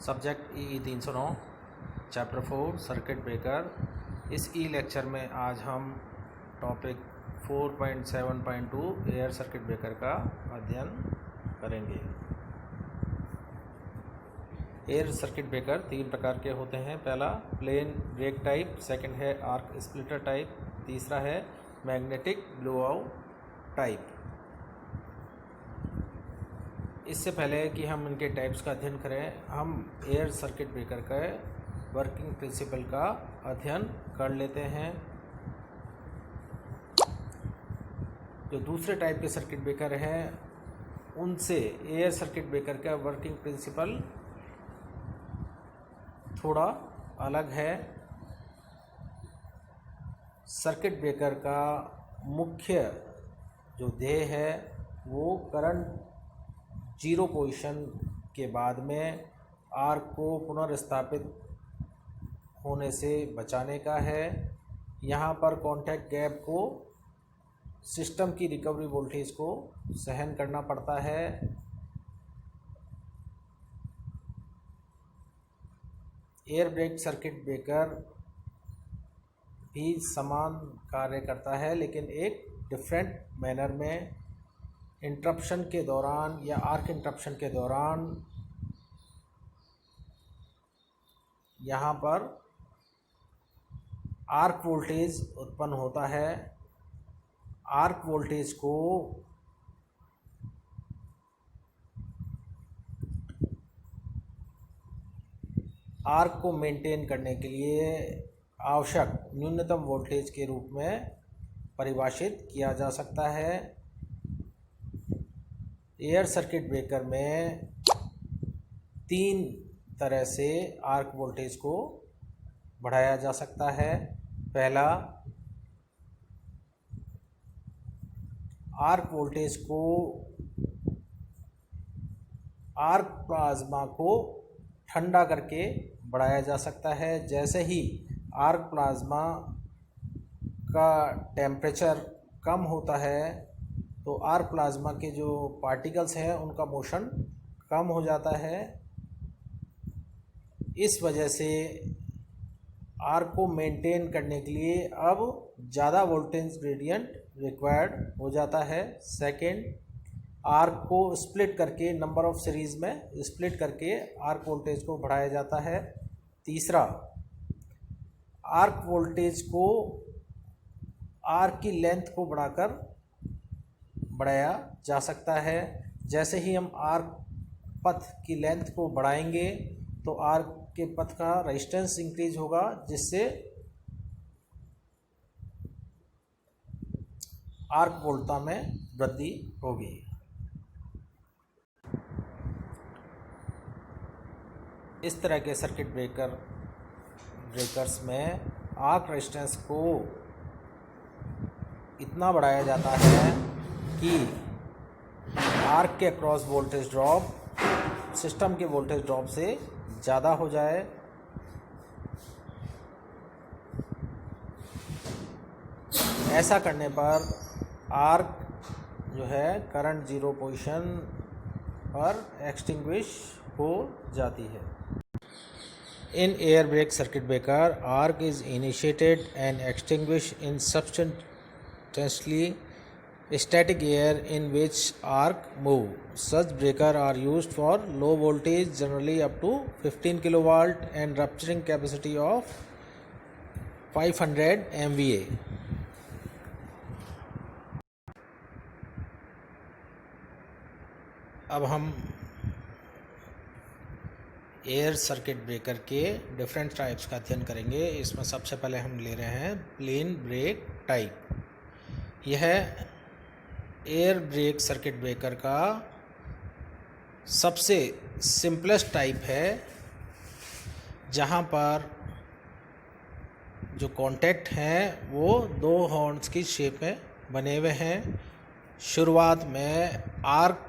Subject ई 309 chapter 4 circuit breaker. इस ई lecture में आज हम टॉपिक 4.7.2 एयर सर्किट ब्रेकर का अध्ययन करेंगे। एयर सर्किट ब्रेकर तीन प्रकार के होते हैं। पहला प्लेन ब्रेक टाइप, सेकंड है आर्क स्प्लिटर टाइप, तीसरा है मैग्नेटिक ब्लोआउट टाइप। इससे पहले कि हम इनके टाइप्स का अध्ययन करें, हम एयर सर्किट ब्रेकर का वर्किंग प्रिंसिपल का अध्ययन कर लेते हैं। जो दूसरे टाइप के सर्किट ब्रेकर हैं उनसे एयर सर्किट ब्रेकर का वर्किंग प्रिंसिपल थोड़ा अलग है। सर्किट ब्रेकर का मुख्य जो ध्येय है वो करंट जीरो पोजीशन के बाद में आर्क को पुनर्स्थापित होने से बचाने का है। यहाँ पर कॉन्टैक्ट गैप को सिस्टम की रिकवरी वोल्टेज को सहन करना पड़ता है। एयर ब्रेक सर्किट ब्रेकर भी समान कार्य करता है, लेकिन एक डिफरेंट मैनर में। इंटरप्शन के दौरान या आर्क इंटरप्शन के दौरान यहाँ पर आर्क वोल्टेज उत्पन्न होता है। आर्क वोल्टेज को आर्क को मेंटेन करने के लिए आवश्यक न्यूनतम वोल्टेज के रूप में परिभाषित किया जा सकता है। एयर सर्किट ब्रेकर में तीन तरह से आर्क वोल्टेज को बढ़ाया जा सकता है। पहला, आर्क वोल्टेज को आर्क प्लाज्मा को ठंडा करके बढ़ाया जा सकता है। जैसे ही आर्क प्लाज्मा का टेम्परेचर कम होता है तो आर्क प्लाज्मा के जो पार्टिकल्स हैं उनका मोशन कम हो जाता है। इस वजह से आर्क को मेंटेन करने के लिए अब ज़्यादा वोल्टेज ग्रेडियंट रिक्वायर्ड हो जाता है। सेकंड, आर्क को स्प्लिट करके नंबर ऑफ सीरीज़ में स्प्लिट करके आर्क वोल्टेज को बढ़ाया जाता है। तीसरा, आर्क वोल्टेज को आर्क की लेंथ को बढ़ाया जा सकता है। जैसे ही हम आर्क पथ की लेंथ को बढ़ाएंगे तो आर्क के पथ का रेजिस्टेंस इंक्रीज होगा, जिससे आर्क वोल्टता में वृद्धि होगी। इस तरह के सर्किट ब्रेकर्स में आर्क रेजिस्टेंस को इतना बढ़ाया जाता है कि आर्क के अक्रॉस वोल्टेज ड्रॉप सिस्टम के वोल्टेज ड्रॉप से ज़्यादा हो जाए। ऐसा करने पर आर्क जो है करंट जीरो पोजीशन पर एक्सटिंग्विश हो जाती है। In air brake circuit breaker, arc is initiated and extinguished in substantially static air in which arc move. Such breakers are used for low voltage, generally up to 15 kilovolt and rupturing capacity of 500 MVA. अब हम air circuit breaker के different types का अध्ययन करेंगे। इसमें सबसे पहले हम ले रहे हैं प्लेन ब्रेक टाइप। यह एयर ब्रेक सर्किट ब्रेकर का सबसे सिंपलेस्ट टाइप है, जहां पर जो कॉन्टैक्ट हैं वो दो हॉर्न्स की शेप में बने हुए हैं। शुरुआत में आर्क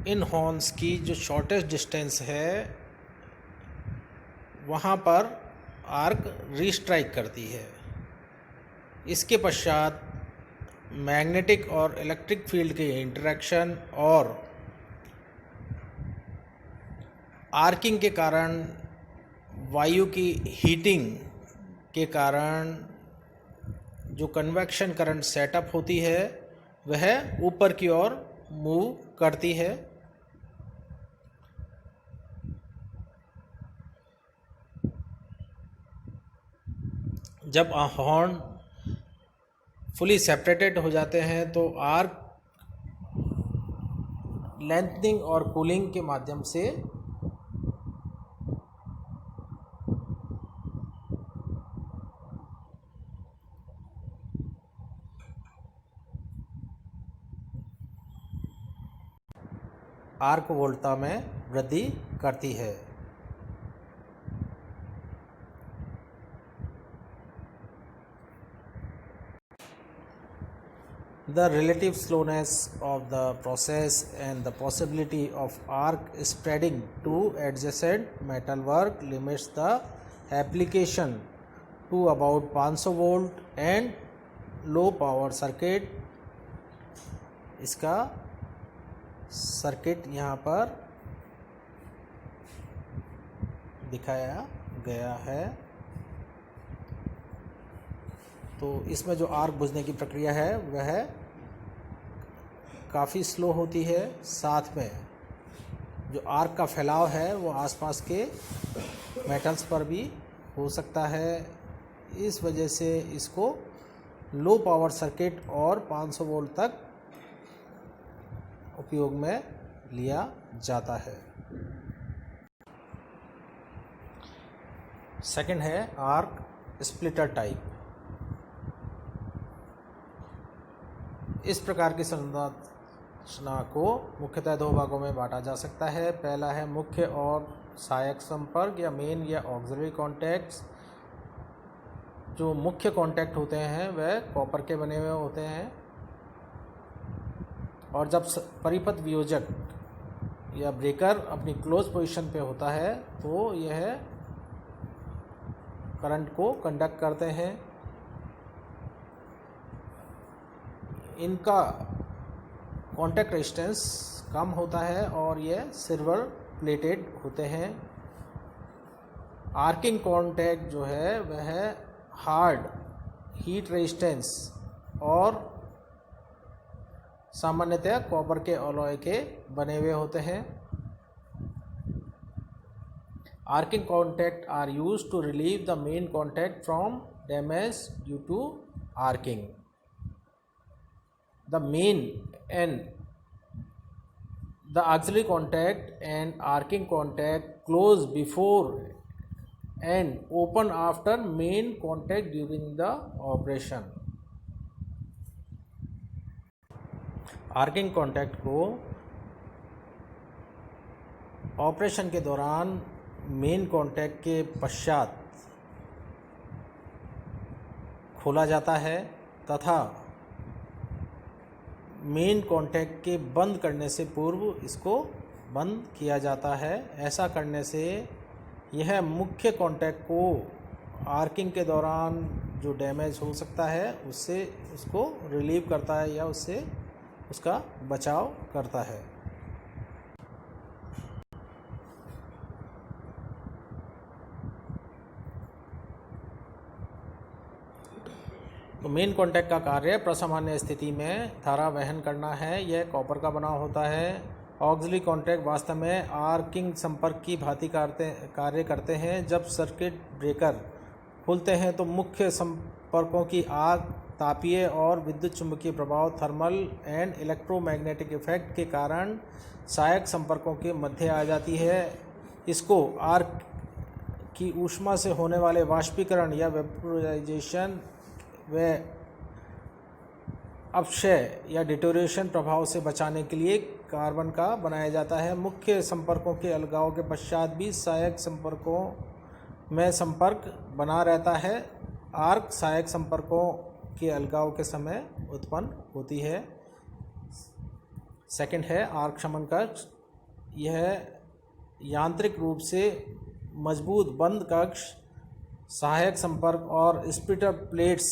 इन हॉर्न्स की जो शॉर्टेस्ट डिस्टेंस है वहाँ पर आर्क रीस्ट्राइक करती है। इसके पश्चात मैग्नेटिक और इलेक्ट्रिक फील्ड के इंटरेक्शन और आर्किंग के कारण वायु की हीटिंग के कारण जो कन्वेक्शन करंट सेटअप होती है वह ऊपर की ओर मूव करती है। जब हॉर्न फुली सेपरेटेड हो जाते हैं तो आर्क लेंथनिंग और कूलिंग के माध्यम से आर्क वोल्टता में वृद्धि करती है। The relative slowness of the process and the possibility of arc spreading to adjacent metalwork limits the application to about 500 volt and low power circuit। इसका सर्किट यहाँ पर दिखाया गया है। तो इसमें जो आर्क बुझने की प्रक्रिया है वह काफ़ी स्लो होती है, साथ में जो आर्क का फैलाव है वो आसपास के मेटल्स पर भी हो सकता है। इस वजह से इसको लो पावर सर्किट और 500 वोल्ट तक उपयोग में लिया जाता है। सेकंड है आर्क स्प्लिटर टाइप। इस प्रकार की संरचना को मुख्यतः दो भागों में बांटा जा सकता है। पहला है मुख्य और सहायक संपर्क या मेन या ऑक्सिलरी कॉन्टैक्ट्स। जो मुख्य कॉन्टैक्ट होते हैं वह कॉपर के बने हुए होते हैं और जब परिपथ वियोजक या ब्रेकर अपनी क्लोज पोजीशन पे होता है तो यह करंट को कंडक्ट करते हैं। इनका कॉन्टैक्ट रेजिस्टेंस कम होता है और यह सिल्वर प्लेटेड होते हैं। आर्किंग कॉन्टैक्ट जो है वह हार्ड हीट रेजिस्टेंस और सामान्यतः कॉपर के अलॉय के बने हुए होते हैं। Arcing contact are used to relieve the main contact from damage due to arcing. The main and the auxiliary contact and arcing contact close before and open after main contact during the operation। Arcing contact को operation के दौरान main contact के पश्चात खोला जाता है तथा main contact के बंद करने से पूर्व इसको बंद किया जाता है। ऐसा करने से यह मुख्य कॉन्टैक्ट को आर्किंग के दौरान जो डैमेज हो सकता है उससे उसको रिलीव करता है या उससे उसका बचाव करता है। तो मेन कॉन्टैक्ट का कार्य प्रसामान्य स्थिति में धारा वहन करना है। यह कॉपर का बना होता है। ऑक्सिलरी कॉन्टैक्ट वास्तव में आर्किंग संपर्क की भांति कार्य करते हैं। जब सर्किट ब्रेकर खुलते हैं तो मुख्य संपर्कों की आग तापीय और विद्युत चुंबकीय प्रभाव थर्मल एंड इलेक्ट्रोमैग्नेटिक इफेक्ट के कारण सहायक संपर्कों के मध्य आ जाती है। इसको आर्क की ऊष्मा से होने वाले वाष्पीकरण या वेपोराइजेशन व अपक्षय या डिटोरेशन प्रभाव से बचाने के लिए कार्बन का बनाया जाता है। मुख्य संपर्कों के अलगाव के पश्चात भी सहायक संपर्कों में संपर्क बना रहता है। आर्क सहायक संपर्कों के अलगाव के समय उत्पन्न होती है। सेकंड है आर्क शमन कक्ष। यह यांत्रिक रूप से मजबूत बंद कक्ष सहायक संपर्क और स्प्लिटर प्लेट्स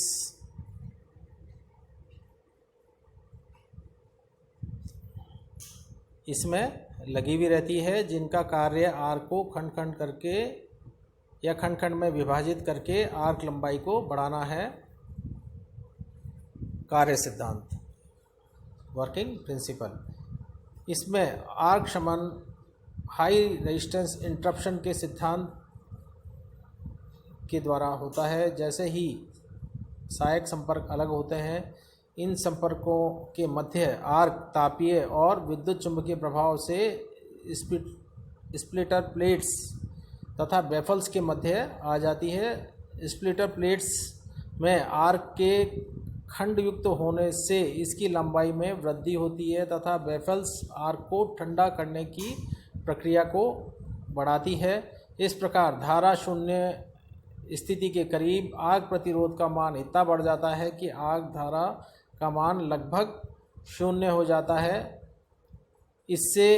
इसमें लगी हुई रहती है, जिनका कार्य आर्क को खंड खंड करके या खंड खंड में विभाजित करके आर्क लंबाई को बढ़ाना है। कार्य सिद्धांत, वर्किंग प्रिंसिपल। इसमें आर्क शमन हाई रेजिस्टेंस इंटरप्शन के सिद्धांत के द्वारा होता है। जैसे ही सहायक संपर्क अलग होते हैं, इन संपर्कों के मध्य आर्क तापीय और विद्युत चुंबकीय प्रभाव से स्प्लिटर प्लेट्स तथा बेफल्स के मध्य आ जाती है। स्प्लिटर प्लेट्स में आर्क के खंड युक्त होने से इसकी लंबाई में वृद्धि होती है तथा बेफल्स आर्क को ठंडा करने की प्रक्रिया को बढ़ाती है। इस प्रकार धारा शून्य स्थिति के करीब आग प्रतिरोध का मान इतना बढ़ जाता है कि आग धारा का मान लगभग शून्य हो जाता है। इससे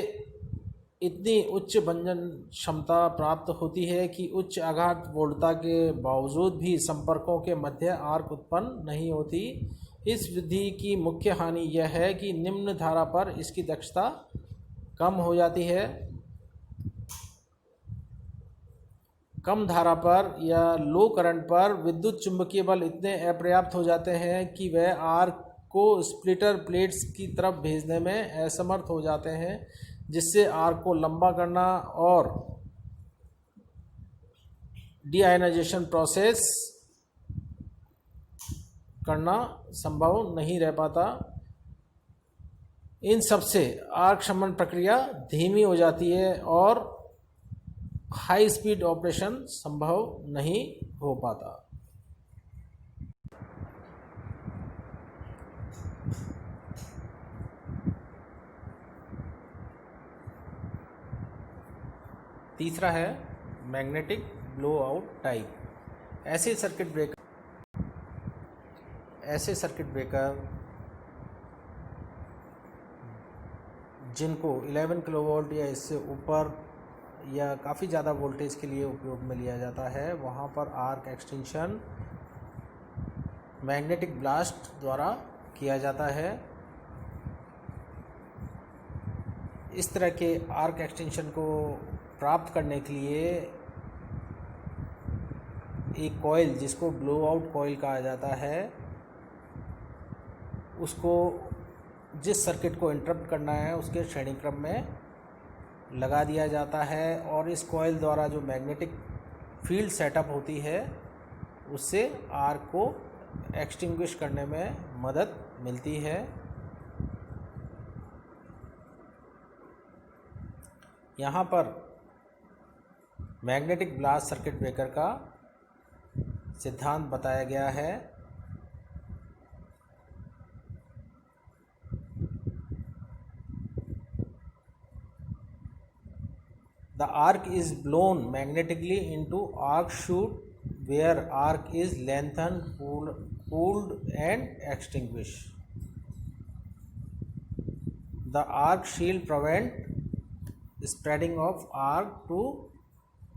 इतनी उच्च भंजन क्षमता प्राप्त होती है कि उच्च आघात वोल्टता के बावजूद भी संपर्कों के मध्य आर्क उत्पन्न नहीं होती। इस विधि की मुख्य हानि यह है कि निम्न धारा पर इसकी दक्षता कम हो जाती है। कम धारा पर या लो करंट पर विद्युत चुंबकीय बल इतने अपर्याप्त हो जाते हैं कि वह आर्क को स्प्लिटर प्लेट्स की तरफ भेजने में असमर्थ हो जाते हैं, जिससे आर्क को लंबा करना और डीआयनाइजेशन प्रोसेस करना संभव नहीं रह पाता। इन सबसे आर्क शमन प्रक्रिया धीमी हो जाती है और हाई स्पीड ऑपरेशन संभव नहीं हो पाता। तीसरा है मैग्नेटिक ब्लो आउट टाइप। ऐसे सर्किट ब्रेकर जिनको 11 किलोवोल्ट या इससे ऊपर या काफ़ी ज़्यादा वोल्टेज के लिए उपयोग में लिया जाता है, वहाँ पर आर्क एक्सटेंशन मैग्नेटिक ब्लास्ट द्वारा किया जाता है। इस तरह के आर्क एक्सटेंशन को प्राप्त करने के लिए एक कॉइल, जिसको ब्लो आउट कॉइल कहा जाता है, उसको जिस सर्किट को इंटरप्ट करना है उसके श्रेणी क्रम में लगा दिया जाता है और इस कॉइल द्वारा जो मैग्नेटिक फील्ड सेटअप होती है उससे आर्क को एक्सटिंग्विश करने में मदद मिलती है। यहाँ पर मैग्नेटिक ब्लास्ट सर्किट ब्रेकर का सिद्धांत बताया गया है। The arc is blown magnetically into arc chute where arc is lengthened, cooled and extinguished. The arc shield prevent spreading of arc to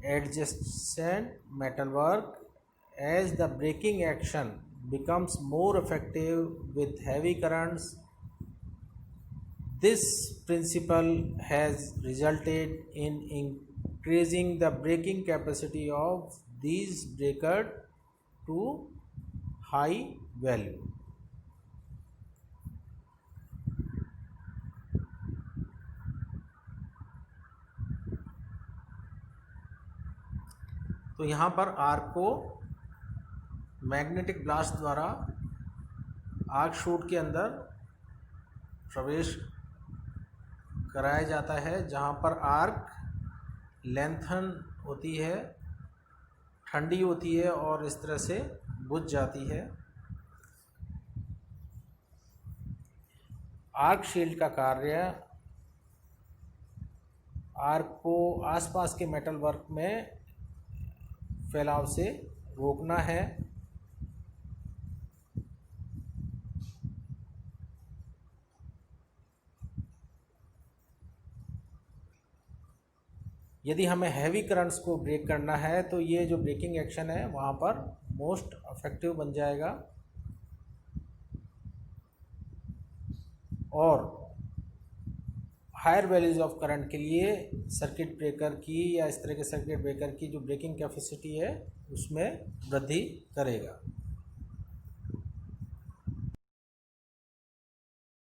adjacent metalwork. As the braking action becomes more effective with heavy currents, this principle has resulted in increasing the braking capacity of these breakers to high value. तो यहाँ पर arc को magnetic blast द्वारा arc shoot के अंदर प्रवेश कराया जाता है, जहाँ पर आर्क लेंथन होती है, ठंडी होती है और इस तरह से बुझ जाती है। आर्क शील्ड का कार्य आर्क को आसपास के मेटल वर्क में फैलाव से रोकना है। यदि हमें हैवी करंट्स को ब्रेक करना है तो ये जो ब्रेकिंग एक्शन है वहाँ पर मोस्ट इफेक्टिव बन जाएगा और हायर वैल्यूज़ ऑफ करंट के लिए सर्किट ब्रेकर की या इस तरह के सर्किट ब्रेकर की जो ब्रेकिंग कैपेसिटी है उसमें वृद्धि करेगा।